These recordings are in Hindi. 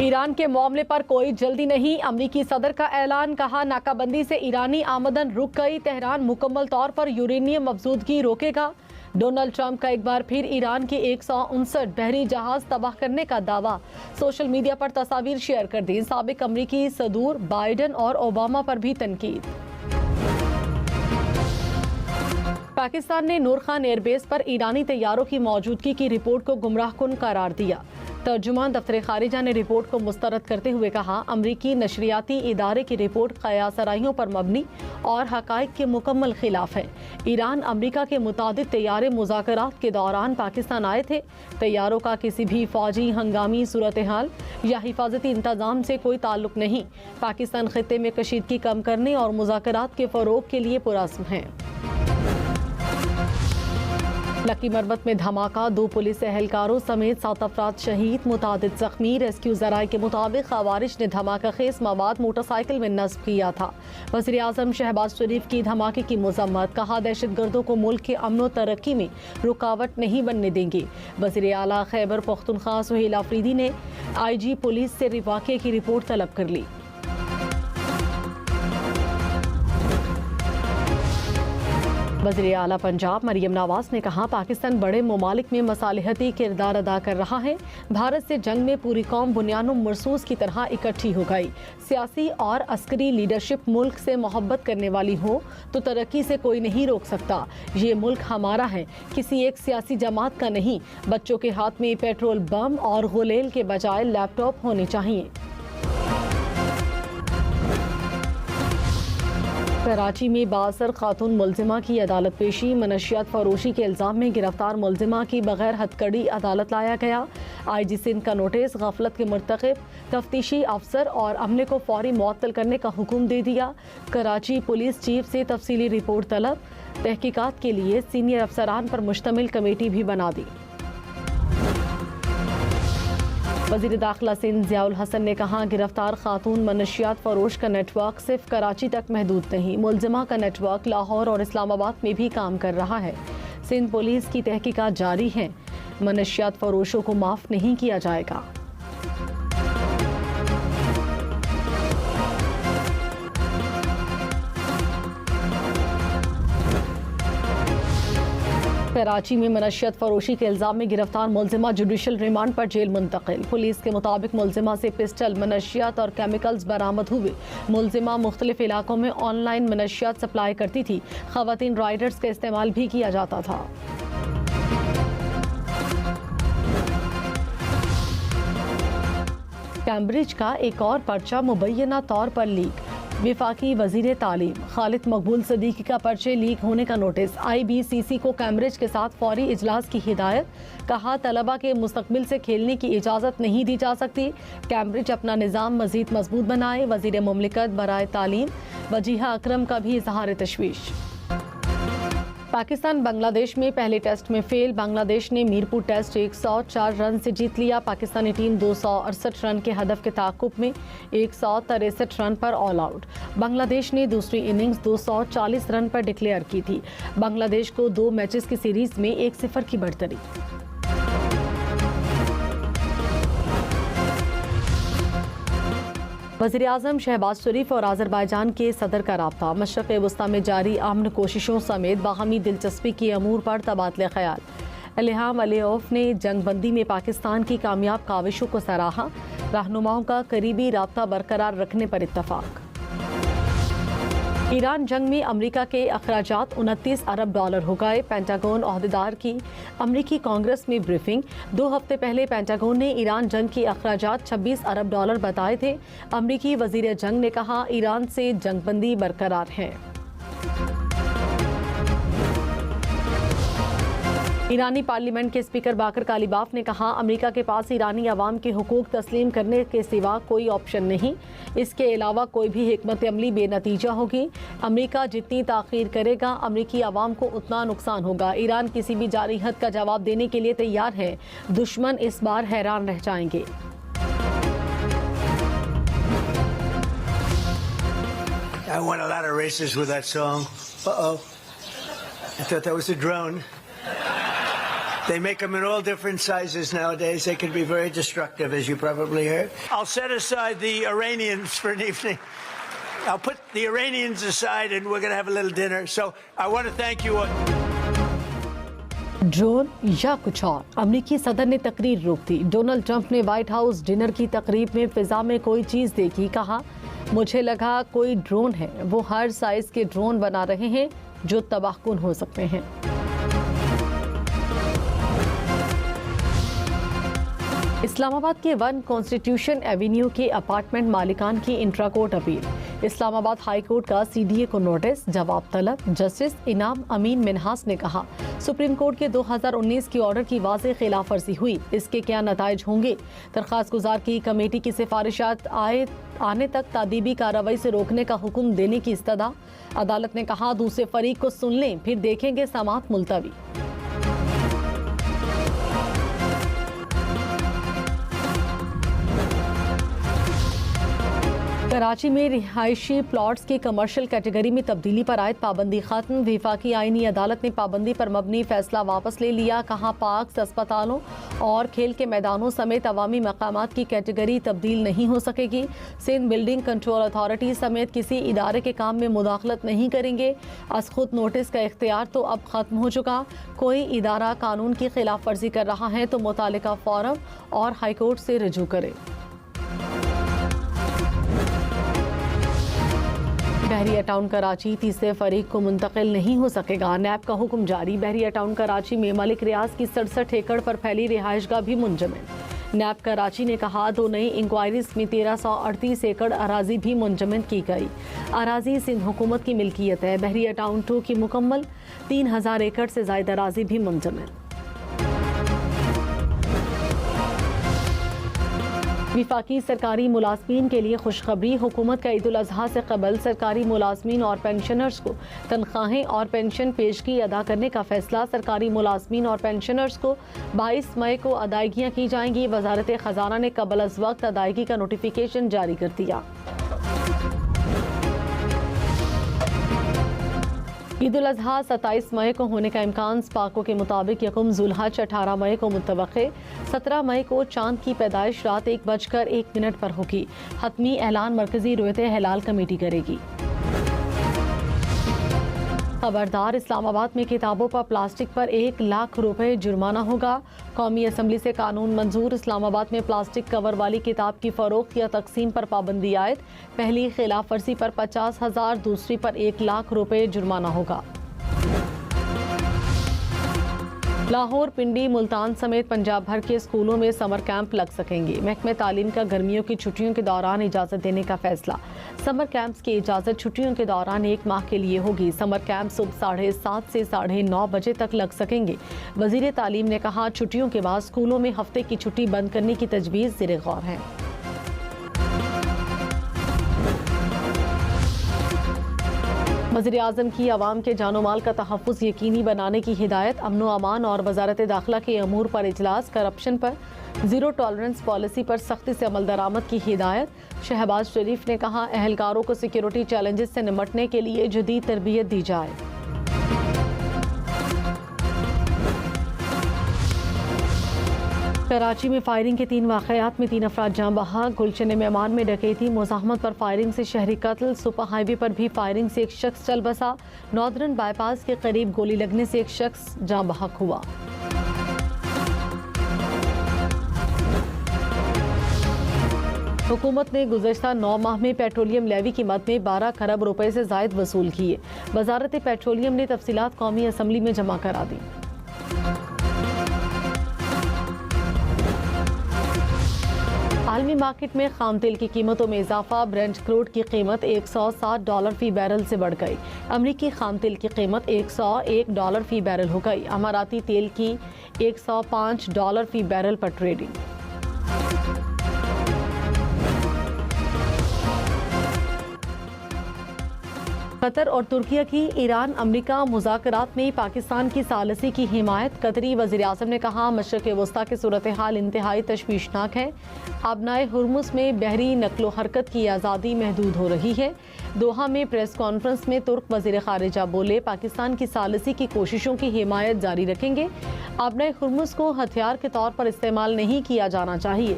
ईरान के मामले पर कोई जल्दी नहीं, अमरीकी सदर का ऐलान। कहा नाकाबंदी से ईरानी आमदन रुक गई, तेहरान मुकम्मल तौर पर यूरेनियम मफजूदगी रोकेगा। डोनाल्ड ट्रंप का एक बार फिर ईरान के 159 बहरी जहाज तबाह करने का दावा। सोशल मीडिया पर तस्वीर शेयर कर दी। साबिक अमरीकी सदूर बाइडन और ओबामा पर भी तनकीद। पाकिस्तान ने नूर खान एयरबेस पर ईरानी तैयारों की मौजूदगी की रिपोर्ट को गुमराहकुन करार दिया। तर्जुमान दफ्तर खारिजा ने रिपोर्ट को मुस्तरद करते हुए कहा, अमरीकी नशरियाती इदारे की रिपोर्ट कयासराइयों पर मबनी और हकाइक के मुकम्मल खिलाफ है। ईरान अमरीका के मुतादिद तैयारे मुज़ाकरात के दौरान पाकिस्तान आए थे। तैयारों का किसी भी फौजी हंगामी सूरत हाल या हिफाजती इंतजाम से कोई ताल्लुक नहीं। पाकिस्तान खित्ते में कशीदगी कम करने और मुज़ाकरात के फ़रोग के लिए पुरअज़्म है। लकी मरबत में धमाका, 2 पुलिस एहलकारों समेत 7 अफराद शहीद, मुतादिद जख्मी। रेस्क्यू ज़राए के मुताबिक खवारिश ने धमाका खेज मवाद मोटरसाइकिल में नस्ब किया था। वज़ीर आज़म शहबाज शरीफ की धमाके की मज़म्मत। कहा दहशत गर्दों को मुल्क के अमन व तरक्की में रुकावट नहीं बनने देंगे। वज़ीर आला खैबर पख्तूनख्वा सुहेल आफरीदी ने IG पुलिस से वाक़े की रिपोर्ट तलब कर ली। वज़ीर आला पंजाब मरियम नवाज ने कहा, पाकिस्तान बड़े ममालिक में मसालिहती किरदार अदा कर रहा है। भारत से जंग में पूरी कौम बुनियानो मरसूस की तरह इकट्ठी हो गई। सियासी और अस्करी लीडरशिप मुल्क से मोहब्बत करने वाली हो तो तरक्की से कोई नहीं रोक सकता। ये मुल्क हमारा है, किसी एक सियासी जमात का नहीं। बच्चों के हाथ में पेट्रोल बम और गुलेल के बजाय लैपटॉप होने चाहिए। कराची में बासर खातून मुलजिमा की अदालत पेशी। मनशियात फरोशी के इल्ज़ाम में गिरफ्तार मुलजिमा की बगैर हथकड़ी अदालत लाया गया। IG सिंध का नोटिस, गफलत के मुर्तकिब तफ्तीशी अफसर और अमले को फौरी मुअत्तल करने का हुक्म दे दिया। कराची पुलिस चीफ से तफसीली रिपोर्ट तलब। तहकीकात के लिए सीनियर अफसरान पर मुश्तमिल कमेटी भी बना दी। वज़ीर दाखिला सिंध ज़ियाउल हसन ने कहा, गिरफ्तार खातून मनशियात फरोश का नेटवर्क सिर्फ कराची तक महदूद नहीं, मुलजिमा का नेटवर्क लाहौर और इस्लामाबाद में भी काम कर रहा है। सिंध पुलिस की तहकीकात जारी है। मनशियात फरोशों को माफ़ नहीं किया जाएगा। कराची में मनशियत फरोशी के इल्ज़ाम में गिरफ्तार मुलजिमा जुडिशल रिमांड पर जेल मुंतकिल। पुलिस के मुताबिक मुलजिमा से पिस्टल, मनशियात और केमिकल्स बरामद हुए। मुलजिमा मुख्तलिफ इलाकों में ऑनलाइन मनशियात सप्लाई करती थी। ख़वातीन राइडर्स का इस्तेमाल भी किया जाता था। कैम्ब्रिज का एक और पर्चा मुबैना तौर पर लीक। विफाकी वजीर तालीम खालिद मकबूल सदीकी का पर्चे लीक होने का नोटिस। IBCC को कैम्ब्रिज के साथ फौरी इजलास की हिदायत। कहा, तलबा के मुस्तकबिल से खेलने की इजाज़त नहीं दी जा सकती। कैम्ब्रिज अपना निज़ाम मज़ीद मजबूत बनाए। वजीर मुमलिकत बराए तालीम वजीहा अकरम का भी इजहार तशवीश। पाकिस्तान बांग्लादेश में पहले टेस्ट में फेल। बांग्लादेश ने मीरपुर टेस्ट 104 रन से जीत लिया। पाकिस्तानी टीम 268 रन के हदफ के ताक़ुब में 163 रन पर ऑल आउट। बांग्लादेश ने दूसरी इनिंग्स 240 रन पर डिक्लेयर की थी। बांग्लादेश को 2 मैचेस की सीरीज में 1-0 की बढ़तरी। वज़ीर आज़म शहबाज शरीफ और आज़रबाईजान के सदर का राब्ता। मशरक़ वस्ता में जारी अमन कोशिशों समेत बाहमी दिलचस्पी के अमूर पर तबादले ख्याल। इल्हाम अलीयौफ ने जंगबंदी में पाकिस्तान की कामयाब काविशों को सराहा। रहनुमाओं का करीबी राब्ता बरकरार रखने पर इत्तफाक। ईरान जंग में अमरीका के अखराजात $29 अरब हो गए। पेंटागन ओहदेदार की अमरीकी कांग्रेस में ब्रीफिंग। 2 हफ्ते पहले पेंटागन ने ईरान जंग के अखराजात $26 अरब बताए थे। अमरीकी वजीर जंग ने कहा, ईरान से जंगबंदी बरकरार है। ईरानी पार्लियामेंट के स्पीकर बाकर कालीबाफ ने कहा, अमेरिका के पास ईरानी अवाम के हुकूक तस्लीम करने के सिवा कोई ऑप्शन नहीं। इसके अलावा कोई भी हिकमत अमली बेनतीजा होगी। अमेरिका जितनी ताख़ीर करेगा, अमरीकी अवाम को उतना नुकसान होगा। ईरान किसी भी जारी हद का जवाब देने के लिए तैयार है। दुश्मन इस बार हैरान रह जाएंगे। I won a lot of races with that song. Uh-oh. I thought that was a drone. They make them in all different sizes nowadays. They can be very destructive, as you probably heard. I'll set aside the Iranians for an evening. I'll put the Iranians aside and we're going to have a little dinner. So I want to thank you all. Drone या कुछ और, अमेरिकी सदर ने तकरीर रोक दी। डोनाल्ड ट्रंप ने व्हाइट हाउस डिनर की तकरीब में फिजा में कोई चीज देखी, कहा मुझे लगा कोई ड्रोन है। वो हर साइज के ड्रोन बना रहे हैं जो तबाहकुन हो सकते हैं। इस्लामाबाद के 1 कॉन्स्टिट्यूशन एवेन्यू के अपार्टमेंट मालिकान की intracourt appeal. Islamabad high court का सीडीए को नोटिस, जवाब तलब। जस्टिस इनाम अमीन मिन्हास ने कहा सुप्रीम कोर्ट के 2019 के ऑर्डर की वाज़ेह खिलाफ वर्जी हुई, इसके क्या नताइज होंगे। दरख्वास्त गुजार की कमेटी की सिफारिशात आने तक तादीबी कार्रवाई से रोकने का हुक्म देने की इस्तदा। अदालत ने कहा दूसरे फरीक को सुन लें, फिर देखेंगे समाअत मुलतवी। कराची में रिहायशी प्लॉट्स की कमर्शियल कैटेगरी में तब्दीली पर आयद पाबंदी खत्म। वफाकी आईनी अदालत ने पाबंदी पर मबनी फैसला वापस ले लिया। कहा पार्क, अस्पतालों और खेल के मैदानों समेत अवामी मकामात की कैटेगरी तब्दील नहीं हो सकेगी। सिंध बिल्डिंग कंट्रोल अथॉरिटी समेत किसी इदारे के काम में मुदाखलत नहीं करेंगे। अस खुद नोटिस का इख्तियार तो अब खत्म हो चुका। कोई इदारा कानून की खिलाफ वर्जी कर रहा है तो मुतालिका फोरम और हाईकोर्ट से रजू करे। बहरिया टाउन कराची तीसरे फरीक को मुंतकिल नहीं हो सकेगा, नैब का हुक्म जारी। बहरिया टाउन कराची में मलिक रियाज की 67 एकड़ पर फैली रिहाइशगाह भी मुंजमद। नैब कराची ने कहा 2 नई इंक्वायरीज में 1338 एकड़ अराजी भी मुंजमद की गई। अराजी सिंध हुकूमत की मिल्कियत है। बहरिया टाउन 2 की मुकम्मल 3000 एकड़ से ज्यादा अराजी भी मुंजमद। विफाकी सरकारी मुलाजमीन के लिए खुशखबरी। हुकूमत का ईद उल अजहा से कबल सरकारी मुलाजमीन और पेंशनर्स को तनख्वाहें और पेंशन पेशगी अदा करने का फैसला। सरकारी मुलाजमीन और पेंशनर्स को 22 मई को अदायगियाँ की जाएंगी। वजारत खजाना ने कबल अज वक्त अदायगी का नोटिफिकेशन जारी कर दिया। ईद उल अजहा 27 मई को होने का इम्कान। स्पाको के मुताबिक यकुम जुल्हज 18 मई को मुतवक्के। 17 मई को चांद की पैदाइश रात 1:01 पर होगी। हतमी ऐलान मरकजी रुयत हिलाल कमेटी करेगी। खबरदार, इस्लामाबाद में किताबों पर प्लास्टिक पर 1 लाख रुपए जुर्माना होगा। कौमी असम्बली से कानून मंजूर। इस्लामाबाद में प्लास्टिक कवर वाली किताब की फरोख्त या तकसीम पर पाबंदी आयद। पहली खिलाफ वर्जी पर 50,000, दूसरी पर 1 लाख रुपए जुर्माना होगा। लाहौर, पिंडी, मुल्तान समेत पंजाब भर के स्कूलों में समर कैंप लग सकेंगे। महकमे तालीम का गर्मियों की छुट्टियों के दौरान इजाज़त देने का फैसला। समर कैंप्स की इजाज़त छुट्टियों के दौरान 1 माह के लिए होगी। समर कैंप सुबह 7:30 से 9:30 बजे तक लग सकेंगे। वज़ीर तालीम ने कहा छुट्टियों के बाद स्कूलों में हफ्ते की छुट्टी बंद करने की तजवीज़ ज़ेरे गौर है। वज़ीर-ए-आज़म की आवाम के जानो माल का तहफ़्फ़ुज़ यकीनी बनाने की हिदायत। अमन व अमान और वज़ारत दाखिला के अमूर पर इजलास। करप्शन पर ज़ीरो टॉलरेंस पॉलिसी पर सख्ती से अमल दरामद की हिदायत। शहबाज शरीफ ने कहा एहलकारों को सिक्योरिटी चैलेंजेस से निपटने के लिए जदीद तरबियत दी जाए। कराची में फायरिंग के 3 वाक़यात में 3 अफराद जाँ बहक। गुलशन मेहमान में डकैती, मुज़ाहमत पर फायरिंग से शहरी कत्ल। सुपर हाईवे पर भी फायरिंग से एक शख्स चल बसा। नॉर्दर्न बाईपास के करीब गोली लगने से एक शख्स जाँ बहक हुआ। हुकूमत ने गुज़श्ता 9 माह में पेट्रोलियम लेवी की मद में 12 खरब रुपए से ज़ायद वसूल किए। वजारत पेट्रोलियम ने तफसीलात कौमी असम्बली में जमा करा दी। आलमी मार्केट में खाम तेल की कीमतों में इजाफा। ब्रेंट क्रूड की कीमत $160 फी बैरल से बढ़ गई। अमरीकी खाम तेल की कीमत $101 फी बैरल हो गई। अमाराती तेल की $105 फी बैरल पर ट्रेडिंग। कतर और तुर्किया की ईरान अमरीका मुज़ाकरात में पाकिस्तान की सालसी की हिमायत। कतरी वज़ीर-ए-आज़म ने कहा मशरिक़ वस्ता की सूरत हाल इंतहाई तशवीशनाक है। अबनाए हुर्मुज़ में बहरी नकलो हरकत की आज़ादी महदूद हो रही है। दोहा में प्रेस कॉन्फ्रेंस में तुर्क वज़ीर ख़ारिजा बोले पाकिस्तान की सालसी की कोशिशों की हिमायत जारी रखेंगे। आबनाए हुर्मुज़ को हथियार के तौर पर इस्तेमाल नहीं किया जाना चाहिए।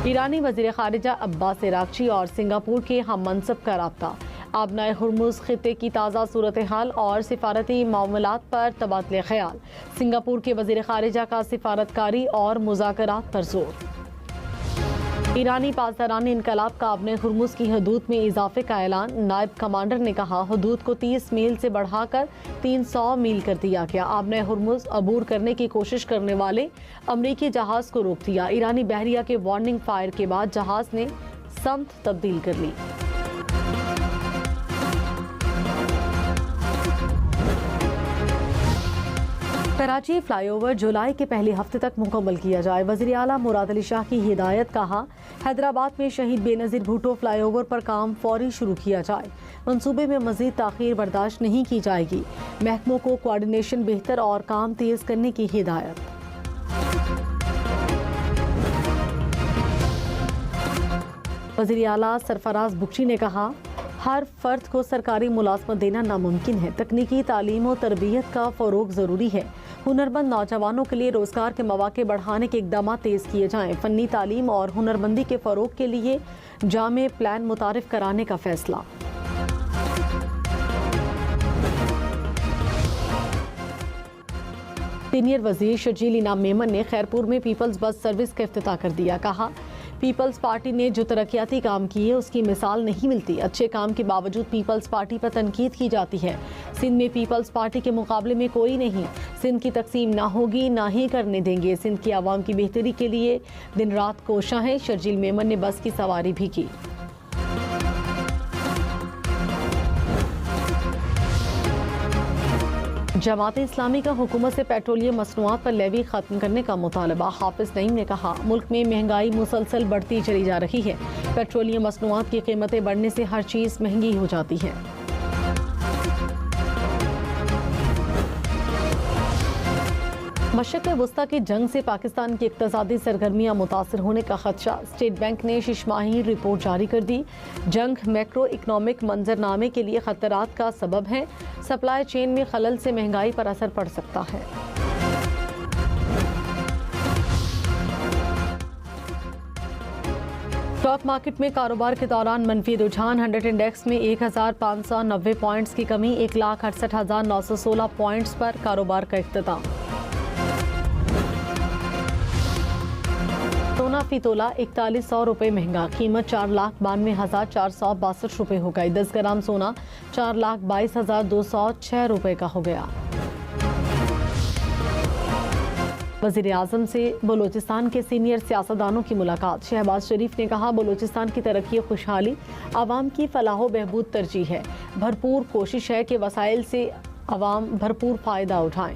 ईरानी वज़ीर ख़ारिजा अब्बास इराक़ची और सिंगापुर के हम मनसब का राब्ता। आबनाए हुर्मुज़ खित्ते की ताज़ा सूरत हाल और सिफारती मामलात पर तबादले ख्याल। सिंगापुर के वज़ीर ख़ारिजा का सिफारतकारी और मुज़ाकरात पर जोर। ईरानी पासदारानी इनकलाब का आबनाए हुर्मुज़ की हदूद में इजाफे का ऐलान। नायब कमांडर ने कहा, हदूद को 30 मील से बढ़ाकर 300 मील कर दिया गया। आबनाए हुर्मुज़ अबूर करने की कोशिश करने वाले अमरीकी जहाज को रोक दिया। ईरानी बहरिया के वार्निंग फायर के बाद जहाज ने समत तब्दील कर ली। कराची फ्लाईओवर जुलाई के पहले हफ्ते तक मुकम्मल किया जाए। वज़ीर आला मुराद अली शाह की हिदायत। कहा, हैदराबाद में शहीद बेनज़ीर भुट्टो फ्लाईओवर पर काम फौरी शुरू किया जाए। मंसूबे में मज़ीद ताख़ीर बर्दाश्त नहीं की जाएगी। महकमों को कोऑर्डिनेशन बेहतर और काम तेज़ करने की हिदायत। वज़ीर आला सरफराज बुख्शी ने कहा, हर फर्द को सरकारी मुलाजमत देना नामुमकिन है। तकनीकी तालीम और तरबियत का फ़रोग ज़रूरी है। हुनरमंद नौजवानों के लिए रोज़गार के मौक़े बढ़ाने के इक़दाम तेज़ किए जाएँ। फ़न्नी तालीम और हुनरमंदी के फ़रोग के लिए जामे प्लान मुतारिफ कराने का फ़ैसला। सीनियर वज़ीर शर्जील इनाम मेमन ने खैरपुर में पीपल्स बस सर्विस का इफ्तिताह कर दिया। कहा, पीपल्स पार्टी ने जो तरक्याती काम किए उसकी मिसाल नहीं मिलती। अच्छे काम के बावजूद पीपल्स पार्टी पर तनकीद की जाती है। सिंध में पीपल्स पार्टी के मुकाबले में कोई नहीं। सिंध की तकसीम ना होगी, ना ही करने देंगे। सिंध की आवाम की बेहतरी के लिए दिन रात कोशां हैं। शर्जील मेमन ने बस की सवारी भी की। जमात-ए इस्लामी का हुकूमत से पेट्रोलियम मसनूआत पर लेवी खत्म करने का मुतालबा। हाफिज नईम ने कहा, मुल्क में महंगाई मुसलसल बढ़ती चली जा रही है। पेट्रोलियम मसनूआत की कीमतें बढ़ने से हर चीज़ महंगी हो जाती है। मशरिक़ वस्ता की जंग से पाकिस्तान की इक़्तिसादी सरगर्मियाँ मुतासर होने का खदशा। स्टेट बैंक ने शिशमाही रिपोर्ट जारी कर दी। जंग मैक्रो इकनॉमिक मंजरनामे के लिए खतरात का सबब है। सप्लाई चेन में खलल से महंगाई पर असर पड़ सकता है। स्टॉक मार्केट में कारोबार के दौरान मनफी रुझान। 100 इंडेक्स में 1590 पॉइंट्स की कमी। 1,68,916 पॉइंट्स पर कारोबार का इख्तिताम। सोना फी तोला 4100 रुपये महंगा। कीमत 4,92,462 रुपये हो गई। 10 ग्राम सोना 4,22,206 रुपये का हो गया। वज़ीर आज़म से बलूचिस्तान के सीनियर सियासतदानों की मुलाकात। शहबाज शरीफ ने कहा, बलूचिस्तान की तरक्की खुशहाली आवाम की फलाह बहबूद तरजीह है। भरपूर कोशिश है कि वसाइल से आवाम भरपूर फ़ायदा उठाएं।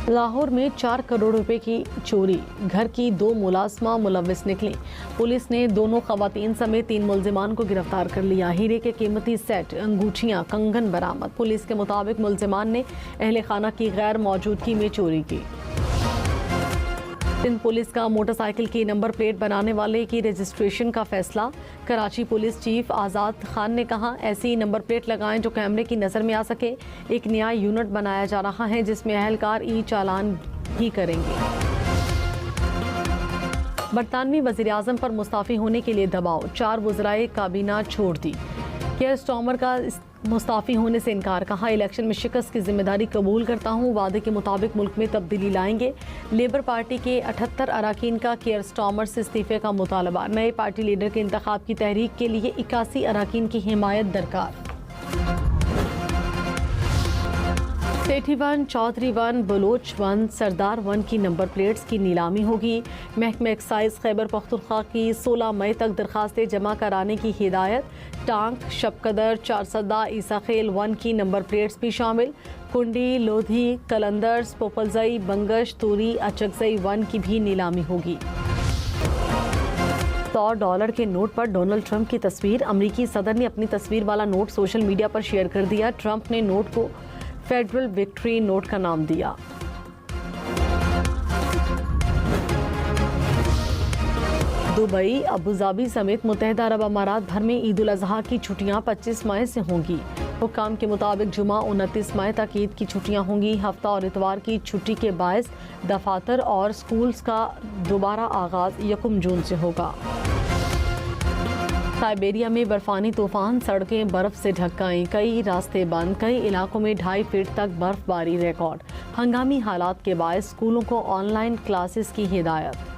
लाहौर में 4 करोड़ रुपए की चोरी। घर की 2 मुलाजमा मुलविस निकली। पुलिस ने दोनों खवातीन समेत 3 मुल्जिमान को गिरफ्तार कर लिया। हीरे के कीमती सेट, अंगूठियां, कंगन बरामद। पुलिस के मुताबिक मुल्जिमान ने अहले खाना की गैर मौजूदगी में चोरी की। सिंध पुलिस का मोटरसाइकिल की नंबर प्लेट बनाने वाले की रजिस्ट्रेशन का फैसला। कराची पुलिस चीफ आज़ाद खान ने कहा, ऐसी नंबर प्लेट लगाएं जो कैमरे की नज़र में आ सके। एक नया यूनिट बनाया जा रहा है जिसमें अहलकार ई चालान भी करेंगे। बरतानवी वज़ीर आज़म पर मुस्ताफ़ी होने के लिए दबाव। 4 वज़राए काबीना छोड़ दी। केयर स्टार्मर का मुस्ताफ़ी होने से इनकार। कहा, इलेक्शन में शिकस्त की जिम्मेदारी कबूल करता हूँ। वादे के मुताबिक मुल्क में तब्दीली लाएंगे। लेबर पार्टी के 78 अरकान का केयर स्टार्मर से इस्तीफे का मुतालबा। नए पार्टी लीडर के इंतखाब की तहरीक के लिए 81 अरकान की हिमायत दरकार। सेठी 1, चौधरी 1, बलोच 1, सरदार 1 की नंबर प्लेट्स की नीलामी होगी। महकमा एक्साइज खैबर पख्तूनख्वा की 16 मई तक दरखास्तें जमा कराने की हिदायत। टांक, शबकदर, चारसदा, ईसाखेल 1 की नंबर प्लेट्स भी शामिल। कुंडी, लोधी, कलंदर्स, पोपलजई, बंगश, तूरी, अचकजई 1 की भी नीलामी होगी। $100 के नोट पर डोनाल्ड ट्रंप की तस्वीर। अमरीकी सदर ने अपनी तस्वीर वाला नोट सोशल मीडिया पर शेयर कर दिया। ट्रंप ने नोट को फेडरल विक्ट्री नोट का नाम दिया। दुबई, अबू धाबी समेत मुत्तहिदा अरब अमारात भर में ईद उल अजहा की छुट्टियां 25 मई से होंगी। हुक्काम के मुताबिक जुमा 29 मई तक ईद की छुट्टियां होंगी। हफ्ता और इतवार की छुट्टी के बायस दफातर और स्कूल्स का दोबारा आगाज 1 जून से होगा। साइबेरिया में बर्फानी तूफान, सड़कें बर्फ से ढक गईं, कई रास्ते बंद, कई इलाकों में 2.5 फीट तक बर्फबारी रिकॉर्ड। हंगामी हालात के बायस स्कूलों को ऑनलाइन क्लासेस की हिदायत।